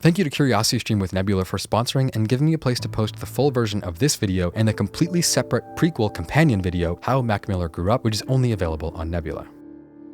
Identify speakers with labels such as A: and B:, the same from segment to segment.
A: Thank you to CuriosityStream with Nebula for sponsoring and giving me a place to post the full version of this video and a completely separate prequel companion video, How Mac Miller Grew Up, which is only available on Nebula.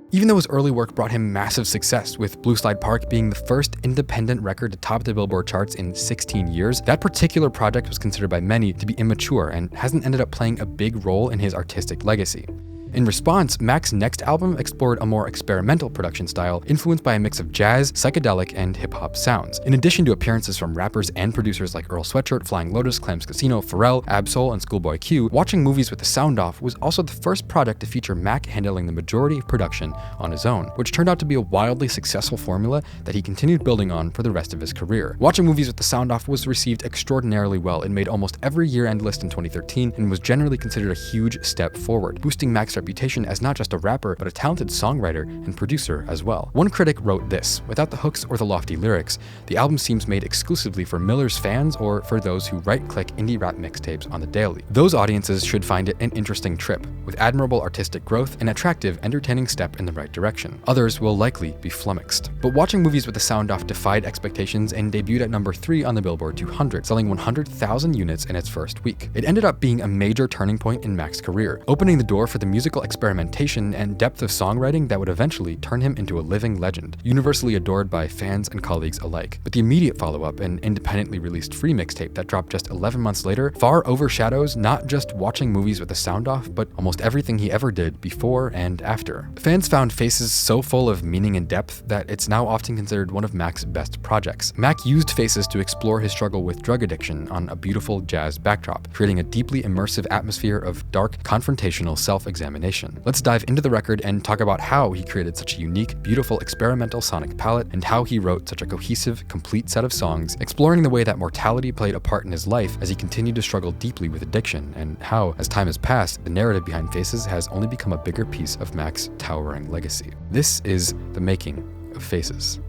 A: Even though his early work brought him massive success, with Blue Slide Park being the first independent record to top the Billboard charts in 16 years, that particular project was considered by many to be immature and hasn't ended up playing a big role in his artistic legacy. In response, Mac's next album explored a more experimental production style influenced by a mix of jazz, psychedelic, and hip-hop sounds. In addition to appearances from rappers and producers like Earl Sweatshirt, Flying Lotus, Clams Casino, Pharrell, Ab-Soul, and Schoolboy Q, Watching Movies with the Sound Off was also the first project to feature Mac handling the majority of production on his own, which turned out to be a wildly successful formula that he continued building on for the rest of his career. Watching Movies with the Sound Off was received extraordinarily well. It made almost every year-end list in 2013 and was generally considered a huge step forward, boosting Mac's reputation as not just a rapper, but a talented songwriter and producer as well. One critic wrote this: "Without the hooks or the lofty lyrics, the album seems made exclusively for Miller's fans or for those who right-click indie rap mixtapes on the daily. Those audiences should find it an interesting trip, with admirable artistic growth and attractive, entertaining step in the right direction. Others will likely be flummoxed." But Watching Movies with the Sound Off defied expectations and debuted at number 3 on the Billboard 200, selling 100,000 units in its first week. It ended up being a major turning point in Mac's career, opening the door for the musical experimentation and depth of songwriting that would eventually turn him into a living legend, universally adored by fans and colleagues alike. But the immediate follow-up, an independently released free mixtape that dropped just 11 months later, far overshadows not just Watching Movies with the Sound Off, but almost everything he ever did before and after. Fans found Faces so full of meaning and depth that it's now often considered one of Mac's best projects. Mac used Faces to explore his struggle with drug addiction on a beautiful jazz backdrop, creating a deeply immersive atmosphere of dark, confrontational self-examination. Let's dive into the record and talk about how he created such a unique, beautiful experimental sonic palette and how he wrote such a cohesive, complete set of songs, exploring the way that mortality played a part in his life as he continued to struggle deeply with addiction, and how, as time has passed, the narrative behind Faces has only become a bigger piece of Mac's towering legacy. This is the making of Faces.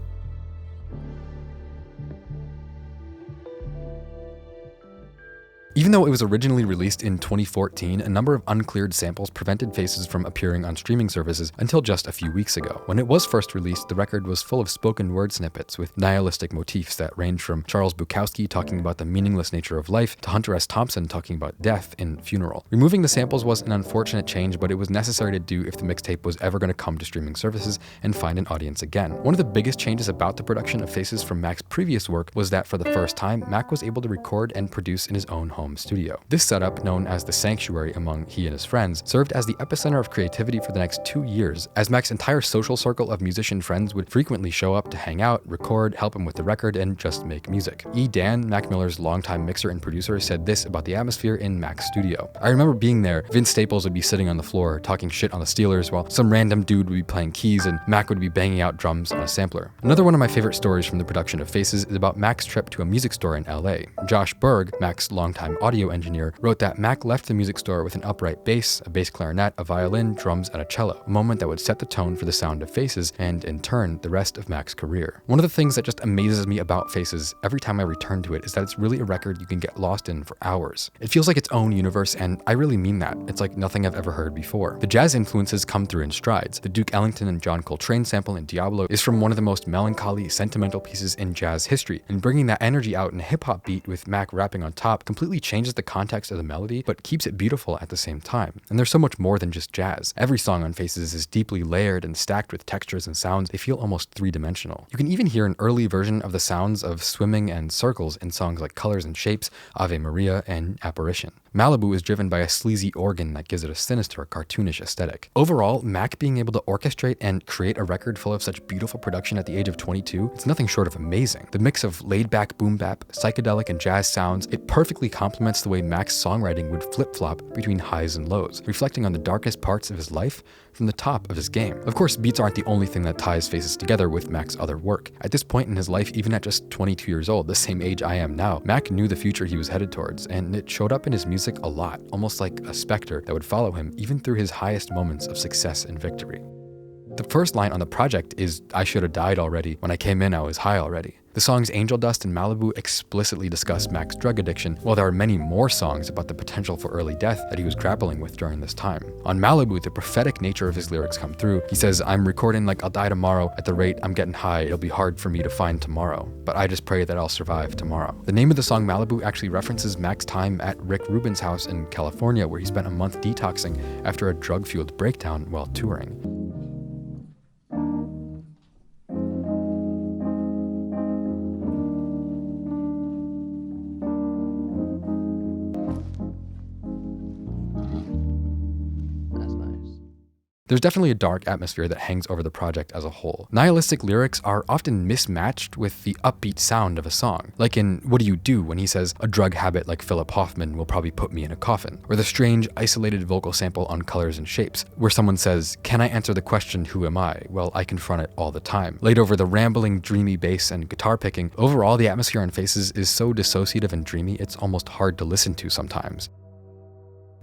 A: Even though it was originally released in 2014, a number of uncleared samples prevented Faces from appearing on streaming services until just a few weeks ago. When it was first released, the record was full of spoken word snippets with nihilistic motifs that range from Charles Bukowski talking about the meaningless nature of life to Hunter S. Thompson talking about death in Funeral. Removing the samples was an unfortunate change, but it was necessary to do if the mixtape was ever going to come to streaming services and find an audience again. One of the biggest changes about the production of Faces from Mac's previous work was that for the first time, Mac was able to record and produce in his own home studio. This setup, known as the Sanctuary among he and his friends, served as the epicenter of creativity for the next 2 years, as Mac's entire social circle of musician friends would frequently show up to hang out, record, help him with the record, and just make music. E. Dan, Mac Miller's longtime mixer and producer, said this about the atmosphere in Mac's studio: "I remember being there. Vince Staples would be sitting on the floor talking shit on the Steelers while some random dude would be playing keys and Mac would be banging out drums on a sampler." Another one of my favorite stories from the production of Faces is about Mac's trip to a music store in LA. Josh Berg, Mac's longtime audio engineer, wrote that Mac left the music store with an upright bass, a bass clarinet, a violin, drums, and a cello, a moment that would set the tone for the sound of Faces and, in turn, the rest of Mac's career. One of the things that just amazes me about Faces every time I return to it is that it's really a record you can get lost in for hours. It feels like its own universe, and I really mean that. It's like nothing I've ever heard before. The jazz influences come through in strides. The Duke Ellington and John Coltrane sample in Diablo is from one of the most melancholy, sentimental pieces in jazz history, and bringing that energy out in a hip-hop beat with Mac rapping on top completely changes the context of the melody, but keeps it beautiful at the same time. And there's so much more than just jazz. Every song on Faces is deeply layered and stacked with textures and sounds. They feel almost three-dimensional. You can even hear an early version of the sounds of swimming and circles in songs like Colors and Shapes, Ave Maria, and Apparition. Malibu is driven by a sleazy organ that gives it a sinister, cartoonish aesthetic. Overall, Mac being able to orchestrate and create a record full of such beautiful production at the age of 22, it's nothing short of amazing. The mix of laid-back boom bap, psychedelic, and jazz sounds, it perfectly complements the way Mac's songwriting would flip-flop between highs and lows, reflecting on the darkest parts of his life from the top of his game. Of course, beats aren't the only thing that ties Faces together with Mac's other work. At this point in his life, even at just 22 years old, the same age I am now, Mac knew the future he was headed towards, and it showed up in his music a lot, almost like a specter that would follow him even through his highest moments of success and victory. The first line on the project is, "I should have died already. When I came in, I was high already." The songs Angel Dust and Malibu explicitly discuss Mac's drug addiction, while there are many more songs about the potential for early death that he was grappling with during this time. On Malibu, the prophetic nature of his lyrics come through. He says, "I'm recording like I'll die tomorrow. At the rate I'm getting high, it'll be hard for me to find tomorrow. But I just pray that I'll survive tomorrow." The name of the song Malibu actually references Mac's time at Rick Rubin's house in California, where he spent a month detoxing after a drug-fueled breakdown while touring. There's definitely a dark atmosphere that hangs over the project as a whole. Nihilistic lyrics are often mismatched with the upbeat sound of a song, like in What Do You Do when he says, "A drug habit like Philip Hoffman will probably put me in a coffin," or the strange, isolated vocal sample on Colors and Shapes, where someone says, "Can I answer the question, who am I? Well, I confront it all the time," laid over the rambling, dreamy bass and guitar picking. Overall, the atmosphere on Faces is so dissociative and dreamy, it's almost hard to listen to sometimes.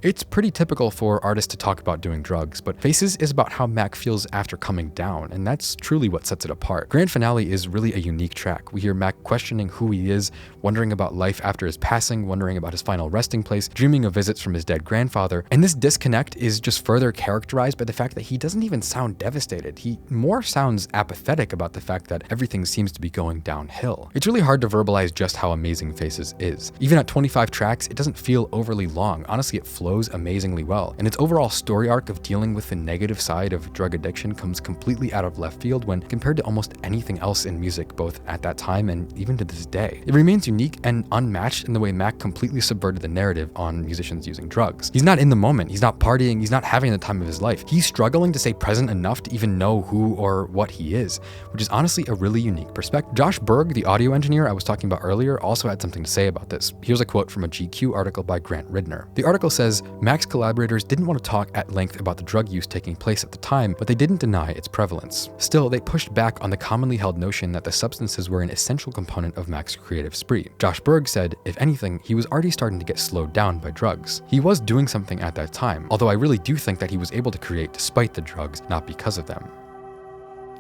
A: It's pretty typical for artists to talk about doing drugs, but Faces is about how Mac feels after coming down, and that's truly what sets it apart. Grand Finale is really a unique track. We hear Mac questioning who he is, wondering about life after his passing, wondering about his final resting place, dreaming of visits from his dead grandfather, and this disconnect is just further characterized by the fact that he doesn't even sound devastated. He more sounds apathetic about the fact that everything seems to be going downhill. It's really hard to verbalize just how amazing Faces is. Even at 25 tracks, it doesn't feel overly long. Honestly, it flows amazingly well, and its overall story arc of dealing with the negative side of drug addiction comes completely out of left field when compared to almost anything else in music, both at that time and even to this day. It remains unique and unmatched in the way Mac completely subverted the narrative on musicians using drugs. He's not in the moment, he's not partying, he's not having the time of his life. He's struggling to stay present enough to even know who or what he is, which is honestly a really unique perspective. Josh Berg, the audio engineer I was talking about earlier, also had something to say about this. Here's a quote from a GQ article by Grant Ridner. The article says, "Mac's collaborators didn't want to talk at length about the drug use taking place at the time, but they didn't deny its prevalence. Still, they pushed back on the commonly held notion that the substances were an essential component of Mac's creative spree." Josh Berg said, "If anything, he was already starting to get slowed down by drugs. He was doing something at that time, although I really do think that he was able to create despite the drugs, not because of them."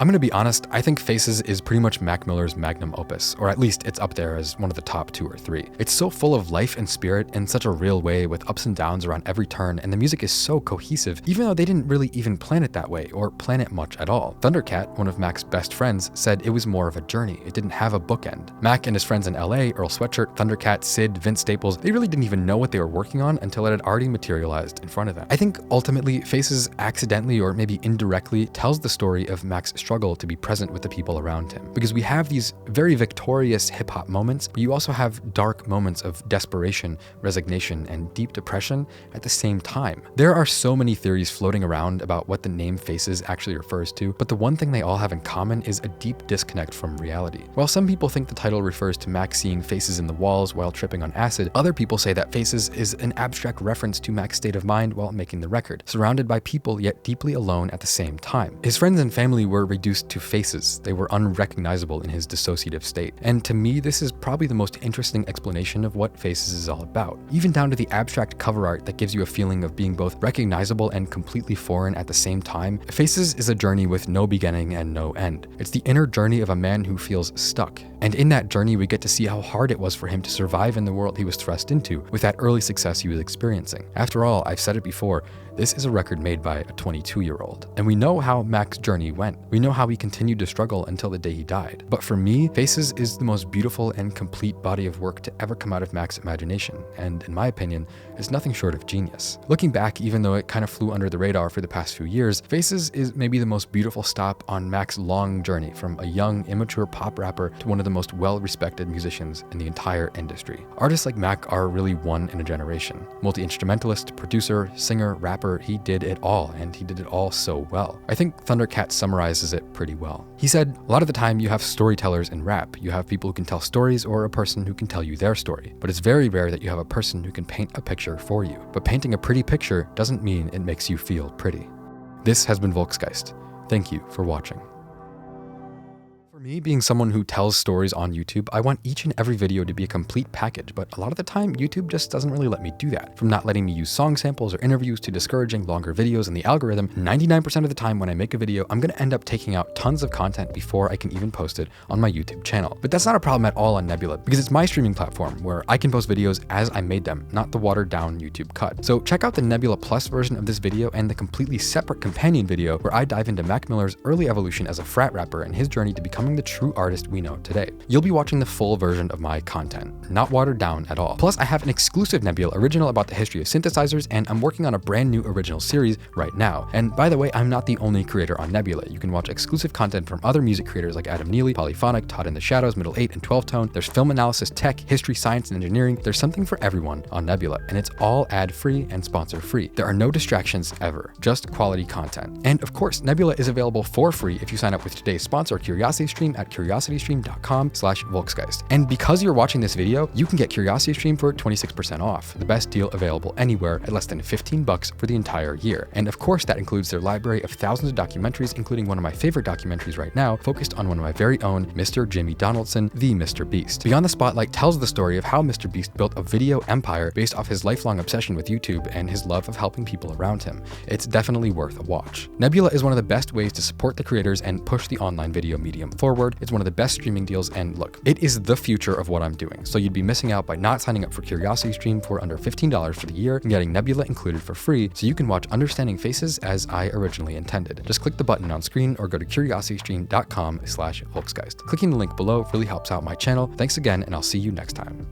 A: I'm gonna be honest, I think Faces is pretty much Mac Miller's magnum opus, or at least it's up there as one of the top 2 or 3. It's so full of life and spirit in such a real way, with ups and downs around every turn, and the music is so cohesive, even though they didn't really even plan it that way, or plan it much at all. Thundercat, one of Mac's best friends, said it was more of a journey, it didn't have a bookend. Mac and his friends in LA, Earl Sweatshirt, Thundercat, Sid, Vince Staples, they really didn't even know what they were working on until it had already materialized in front of them. I think ultimately, Faces accidentally or maybe indirectly tells the story of Mac's struggle to be present with the people around him. Because we have these very victorious hip-hop moments, but you also have dark moments of desperation, resignation, and deep depression at the same time. There are so many theories floating around about what the name Faces actually refers to, but the one thing they all have in common is a deep disconnect from reality. While some people think the title refers to Mac seeing faces in the walls while tripping on acid, other people say that Faces is an abstract reference to Mac's state of mind while making the record, surrounded by people yet deeply alone at the same time. His friends and family were reduced to faces. They were unrecognizable in his dissociative state. And to me, this is probably the most interesting explanation of what Faces is all about. Even down to the abstract cover art that gives you a feeling of being both recognizable and completely foreign at the same time. Faces is a journey with no beginning and no end. It's the inner journey of a man who feels stuck. And in that journey, we get to see how hard it was for him to survive in the world he was thrust into with that early success he was experiencing. After all, I've said it before, this is a record made by a 22-year-old. And we know how Mac's journey went. We know how he continued to struggle until the day he died. But for me, Faces is the most beautiful and complete body of work to ever come out of Mac's imagination, and in my opinion, is nothing short of genius. Looking back, even though it kind of flew under the radar for the past few years, Faces is maybe the most beautiful stop on Mac's long journey from a young, immature pop rapper to one of the most well-respected musicians in the entire industry. Artists like Mac are really one in a generation. Multi-instrumentalist, producer, singer, rapper, he did it all, and he did it all so well. I think Thundercat summarizes it pretty well. He said, "A lot of the time you have storytellers in rap. You have people who can tell stories or a person who can tell you their story. But it's very rare that you have a person who can paint a picture for you. But painting a pretty picture doesn't mean it makes you feel pretty." This has been Volksgeist. Thank you for watching. Me, being someone who tells stories on YouTube, I want each and every video to be a complete package, but a lot of the time, YouTube just doesn't really let me do that. From not letting me use song samples or interviews to discouraging longer videos in the algorithm, 99% of the time when I make a video, I'm gonna end up taking out tons of content before I can even post it on my YouTube channel. But that's not a problem at all on Nebula, because it's my streaming platform where I can post videos as I made them, not the watered down YouTube cut. So check out the Nebula Plus version of this video and the completely separate companion video where I dive into Mac Miller's early evolution as a frat rapper and his journey to becoming the true artist we know today. You'll be watching the full version of my content, not watered down at all. Plus, I have an exclusive Nebula original about the history of synthesizers, and I'm working on a brand new original series right now. And by the way, I'm not the only creator on Nebula. You can watch exclusive content from other music creators like Adam Neely, Polyphonic, Todd in the Shadows, Middle 8, and 12 Tone. There's film analysis, tech, history, science, and engineering. There's something for everyone on Nebula, and it's all ad-free and sponsor-free. There are no distractions ever, just quality content. And of course, Nebula is available for free if you sign up with today's sponsor, CuriosityStream, at curiositystream.com/Volksgeist. And because you're watching this video, you can get CuriosityStream for 26% off, the best deal available anywhere at less than $15 for the entire year. And of course, that includes their library of thousands of documentaries, including one of my favorite documentaries right now, focused on one of my very own, Mr. Jimmy Donaldson, the Mr. Beast. Beyond the Spotlight tells the story of how Mr. Beast built a video empire based off his lifelong obsession with YouTube and his love of helping people around him. It's definitely worth a watch. Nebula is one of the best ways to support the creators and push the online video medium forward. It's one of the best streaming deals, and look, it is the future of what I'm doing, so you'd be missing out by not signing up for CuriosityStream for under $15 for the year and getting Nebula included for free, so you can watch Understanding Faces as I originally intended. Just click the button on screen or go to curiositystream.com/Volksgeist. Clicking the link below really helps out my channel. Thanks again, and I'll see you next time.